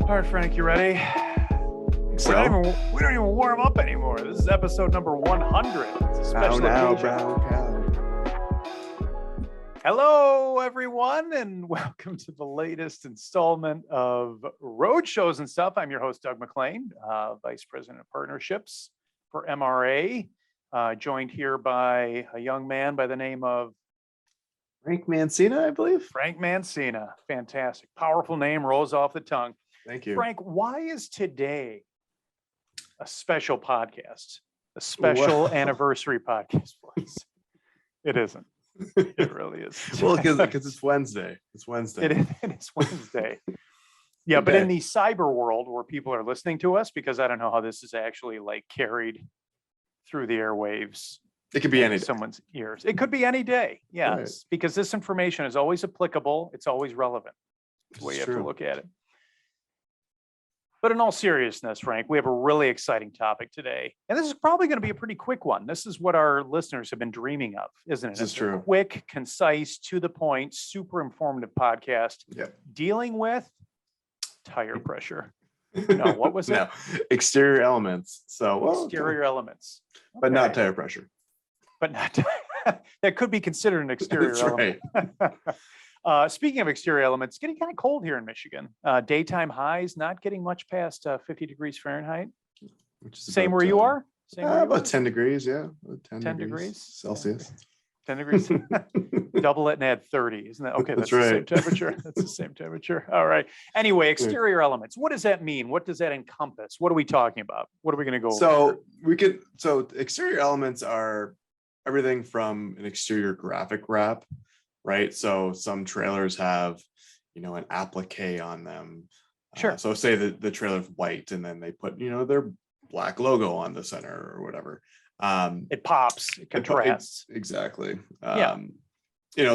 All right, Frank, you ready? We don't even warm up anymore. This is episode number 100. It's a special occasion. Brown cow. Hello, everyone, and welcome to the latest installment of Roadshows and Stuff. I'm your host, Doug McLean, Vice President of Partnerships for MRA, joined here by a young man by the name of Frank Mancina, I believe. Frank Mancina. Fantastic. Powerful name, rolls off the tongue. Thank you. Frank, why is today a special podcast, a special anniversary podcast, please? It isn't. It really is. Well, because it's Wednesday. It's Wednesday. It is Wednesday. Yeah, but in the cyber world where people are listening to us, because I don't know how this is actually like carried through the airwaves. It could be any day. Someone's ears. It could be any day. Yes, Right. because this information is always applicable. It's always relevant. That's the way you have True. to look at it. But in all seriousness, Frank, we have a really exciting topic today. And this is probably going to be a pretty quick one. This is what our listeners have been dreaming of, isn't it? This is It's true. a quick, concise, to the point, super informative podcast Yep. dealing with tire pressure. No, what was it? No, exterior elements. So Exterior elements. but not Okay. tire pressure. But not that could be considered an exterior That's element. right. Speaking of exterior elements, it's getting kind of cold here in Michigan. Daytime highs not getting much past 50 degrees Fahrenheit. Which is Same about, where you are? Same where you about are? 10 degrees, yeah. 10 degrees? Celsius. 10 degrees. Double it and add 30, isn't that? Okay, that's That's the same right. temperature. That's the same temperature. All right. Anyway, exterior elements. What does that mean? What does that encompass? What are we talking about? What are we going to go over? So exterior elements are everything from an exterior graphic wrap, right? So some trailers have, an applique on them. Sure. So say the trailer's white and then they put, their black logo on the center or whatever. It pops, it contrasts. Exactly. Yeah.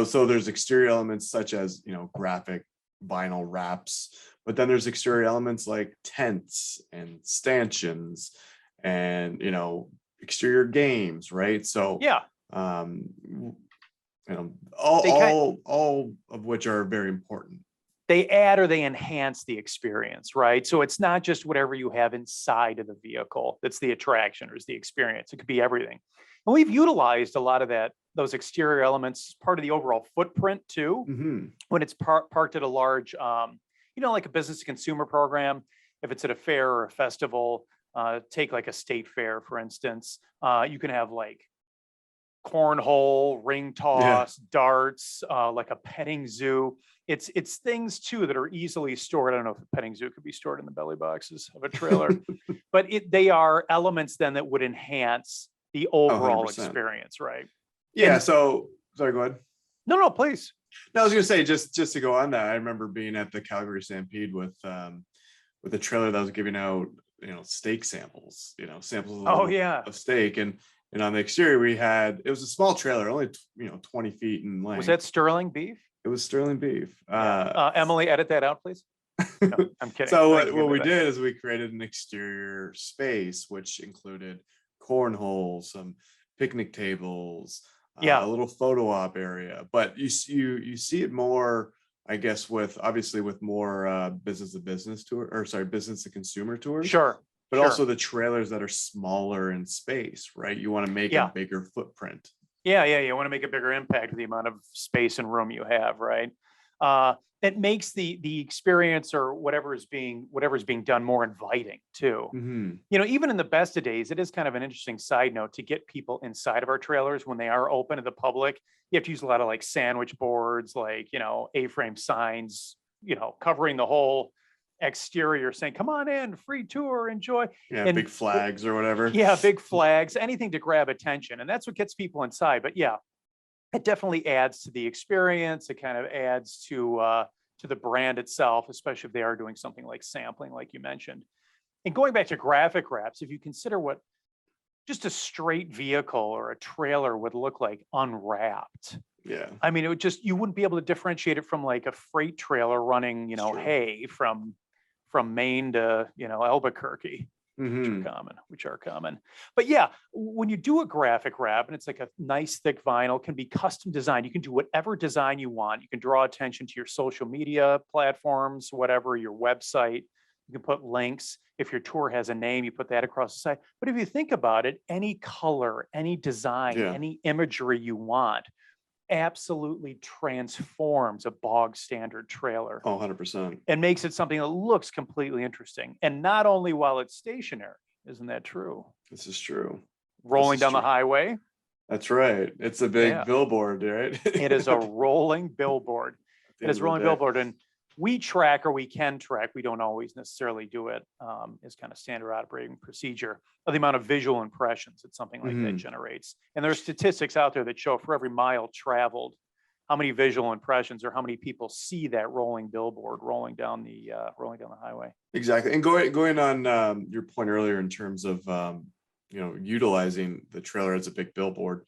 So there's exterior elements such as, graphic vinyl wraps, but then there's exterior elements like tents and stanchions and, exterior games, right? So Yeah. all of which are very important. They add or they enhance the experience, right? So it's not just whatever you have inside of the vehicle that's the attraction or is the experience. It could be everything. And we've utilized a lot of those exterior elements, part of the overall footprint too, Mm-hmm. when it's parked at a large, like a business to consumer program. If it's at a fair or a festival, take like a state fair, for instance, you can have like cornhole, ring toss, darts, like a petting zoo. It's things too that are easily stored. I don't know if a petting zoo could be stored in the belly boxes of a trailer, but they are elements then that would enhance the overall 100%. experience, right? Yeah. And- So sorry, go ahead. No, please. No, I was gonna say just to go on that. I remember being at the Calgary Stampede with a trailer that was giving out steak samples. Samples of steak, and on the exterior it was a small trailer, only 20 feet in length. Was that sterling beef? It was sterling beef. Emily, edit that out, please. No, I'm kidding. So I can what we do that. did is we created an exterior space which included cornhole, some picnic tables, a little photo op area. But you see it more, I guess, with more business to business tour, or sorry, business to consumer tours. Sure. But sure. also the trailers that are smaller in space, right? You want to make a bigger footprint. Yeah. You want to make a bigger impact with the amount of space and room you have, right? It makes the experience or whatever's being done more inviting too. Mm-hmm. Even in the best of days, it is kind of an interesting side note to get people inside of our trailers when they are open to the public. You have to use a lot of like sandwich boards, like, A-frame signs, covering the whole exterior saying, come on in, free tour, enjoy. Yeah, And big flags or whatever. Yeah, big flags, anything to grab attention. And that's what gets people inside. But yeah, it definitely adds to the experience. It kind of adds to the brand itself, especially if they are doing something like sampling, like you mentioned. And going back to graphic wraps, if you consider what just a straight vehicle or a trailer would look like unwrapped. Yeah. I mean, you wouldn't be able to differentiate it from like a freight trailer running, hay from Maine to, Albuquerque. which are common. But yeah, when you do a graphic wrap and it's like a nice thick vinyl, can be custom designed. You can do whatever design you want. You can draw attention to your social media platforms, whatever, your website. You You can put links. If your tour has a name, you put that across the side. But if you think about it, any color, any design, Yeah. any imagery you want absolutely transforms a bog standard trailer Oh, 100%. and makes it something that looks completely interesting. And not only while it's stationary, isn't that true? This is true. Rolling is down the true. highway, That's right. It's a big Yeah. billboard, right? it is a rolling billboard. the It is end a of rolling the day. billboard. And we track, or we can track, we don't always necessarily do it, as kind of standard operating procedure, of the amount of visual impressions that something like that Mhm. generates. And there are statistics out there that show for every mile traveled, how many visual impressions or how many people see that rolling billboard rolling down the highway. Exactly. And going on your point earlier in terms of utilizing the trailer as a big billboard.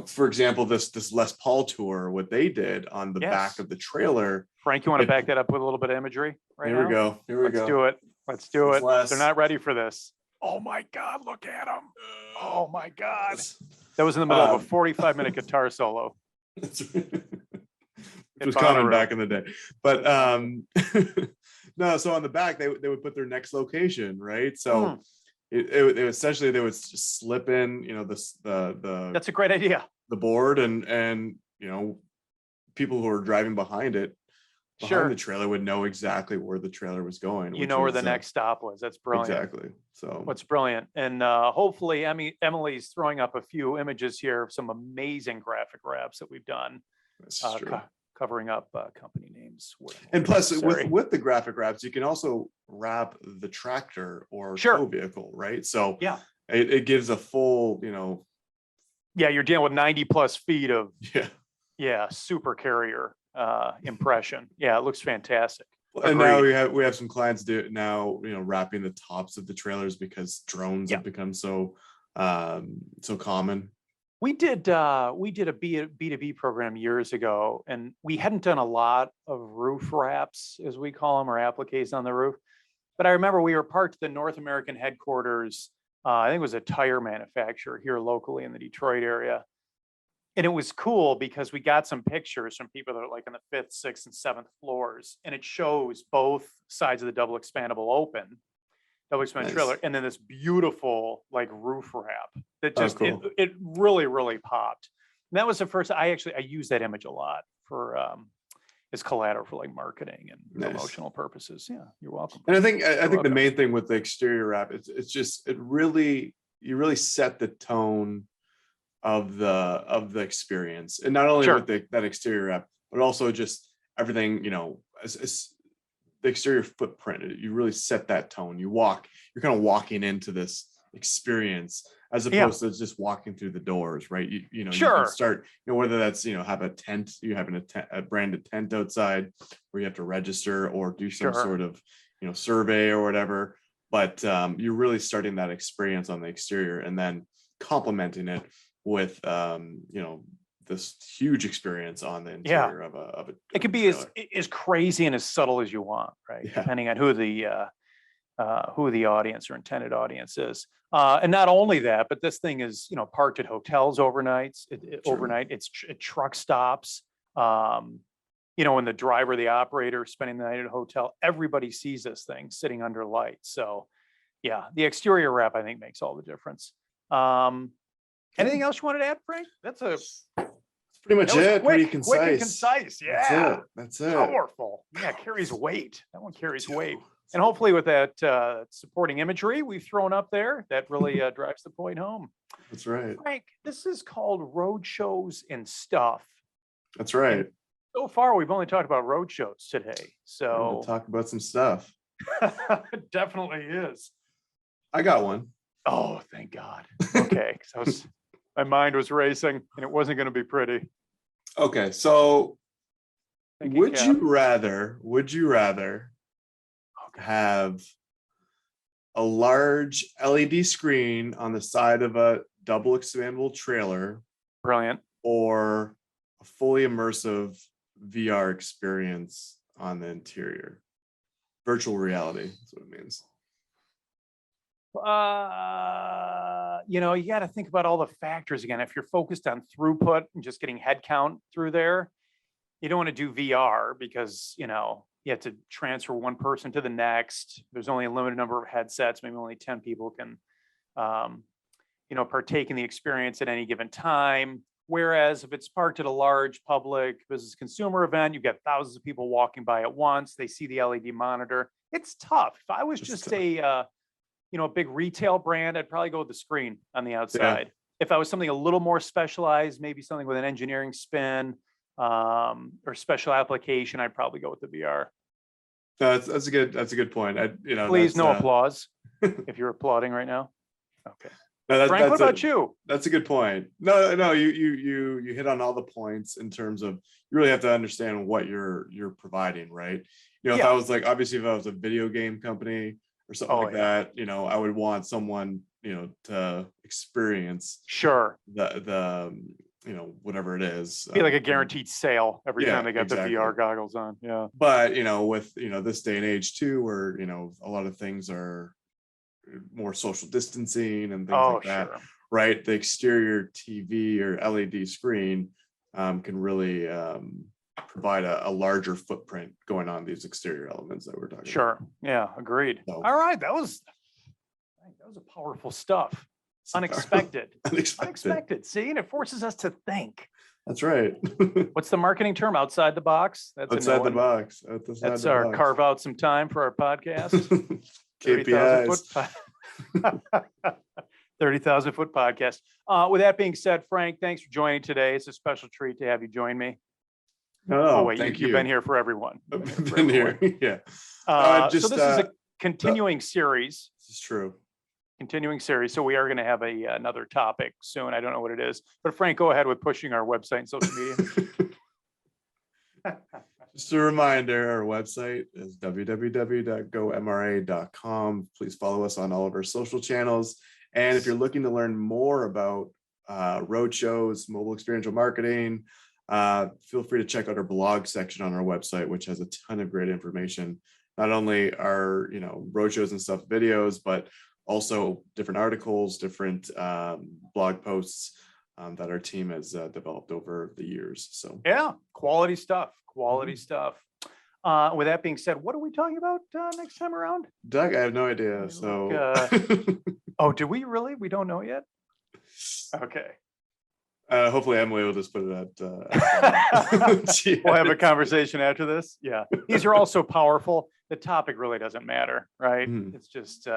For example, this Les Paul tour, what they did on the back Yes. of the trailer. Frank, you want to back that up with a little bit of imagery right Here now? we go. Here we Let's go. do it. Let's do It's it. Les. They're not ready for this. Oh my God, look at them. Oh my God. That was in the middle of a 45-minute guitar solo. It was common back in the day. But no, so on the back, they would put their next location, right? So it essentially, they would just slip in, the That's a great idea. the board, and people who are driving behind the trailer would know exactly where the trailer was going. You know where the next stop was. That's brilliant. Exactly. So what's brilliant. And hopefully Emily's throwing up a few images here of some amazing graphic wraps that we've done, covering up company names. And plus with the graphic wraps, you can also wrap the tractor or tow vehicle, right? So yeah, it gives a full, yeah, you're dealing with 90 plus feet of super carrier impression. Yeah, it looks fantastic. And now we have some clients wrapping the tops of the trailers because drones have become so common. We did a B2B program years ago, and we hadn't done a lot of roof wraps, as we call them, or appliques on the roof. But I remember we were parked at the North American headquarters. I think it was a tire manufacturer here locally in the Detroit area. And it was cool because we got some pictures from people that are like on the 5th, 6th, and 7th floors. And it shows both sides of the double expandable trailer, and then this beautiful like roof wrap that just it really, really popped. And that was the first. I use that image a lot for as collateral for like marketing and promotional purposes. Yeah, you're welcome. And I think the main thing with the exterior wrap, you really set the tone of the experience, and not only with that exterior wrap, but also just everything, the exterior footprint. You really set that tone. You're kind of walking into this experience as opposed to just walking through the doors, right? You can start, whether that's, have a tent, you having a branded tent outside where you have to register or do some sort of, survey or whatever. But you're really starting that experience on the exterior and then complementing it with, this huge experience on the interior of a it can be as crazy and as subtle as you want, right? Depending on who the audience or intended audience is. And not only that, but this thing is, parked at hotels overnight. It's at truck stops. When the driver, the operator spending the night at a hotel, everybody sees this thing sitting under lights. So yeah, the exterior wrap, I think, makes all the difference. Anything else you wanted to add, Frank? That's pretty much it. Pretty Quick concise. and concise. Yeah. That's it. Powerful. Yeah, carries weight. That one carries weight. And hopefully with that supporting imagery we've thrown up there, that really drives the point home. That's right. Frank, this is called Roadshows and Stuff. That's right. And so far, we've only talked about roadshows today. So we'll talk about some stuff. It definitely is. I got one. Oh, thank God. Okay. My mind was racing and it wasn't going to be pretty. Okay. So would you rather have a large LED screen on the side of a double expandable trailer? Brilliant. Or a fully immersive VR experience on the interior? Virtual reality, that's what it means. You got to think about all the factors again. If you're focused on throughput and just getting head count through there, you don't want to do VR because, you have to transfer one person to the next. There's only a limited number of headsets. Maybe only 10 people can, partake in the experience at any given time. Whereas if it's parked at a large public business consumer event, you've got thousands of people walking by at once. They see the LED monitor. It's tough. If I was just a big retail brand, I'd probably go with the screen on the outside. If I was something a little more specialized, maybe something with an engineering spin or special application, I'd probably go with the VR. That's a good point. Please, no applause if you're applauding right now. Okay. No, Frank, what about you? That's a good point. No, you hit on all the points in terms of you really have to understand what you're providing, right? If I was obviously if I was a video game company or something that, I would want someone, to experience the whatever it is. Be like a guaranteed sale every time they got the VR goggles on. Yeah. But, with, this day and age too, where, a lot of things are more social distancing and things like that, right? The exterior TV or LED screen can really provide a larger footprint going on these exterior elements that we're talking about. Yeah, agreed. So, all right, that was a powerful stuff. Unexpected. Unexpected. See, and it forces us to think. That's right. What's the marketing term? Outside the box? That's outside the box. That's our carve out some time for our podcast. KPIs. 30,000 foot podcast. With that being said, Frank, thanks for joining today. It's a special treat to have you join me. Thank you. You've been here for everyone. Been here. Yeah. So this is a continuing series. This is true. Continuing series. So we are going to have another topic soon. I don't know what it is, but Frank, go ahead with pushing our website and social media. Just a reminder, our website is www.gomra.com. Please follow us on all of our social channels. And if you're looking to learn more about roadshows, mobile experiential marketing, feel free to check out our blog section on our website, which has a ton of great information. Not only our, roadshows and stuff videos, but also different articles, different blog posts that our team has developed over the years. So quality stuff. With that being said, what are we talking about next time around? Doug, I have no idea. So, do we really? We don't know yet. Okay. Hopefully Emily will just put it at we'll have a conversation after this. Yeah. These are all so powerful. The topic really doesn't matter, right? It's just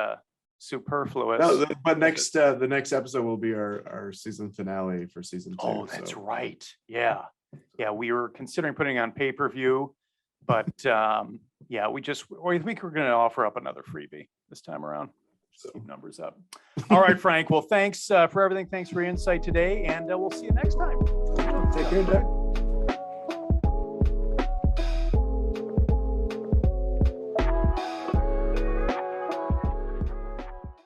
superfluous. No, but the next episode will be our season finale for season 2. Oh, that's right. Yeah. We were considering putting on pay-per-view, but we think we're going to offer up another freebie this time around. So keep numbers up. All right, Frank. Well, thanks for everything. Thanks for your insight today, and we'll see you next time. Take care, Doug.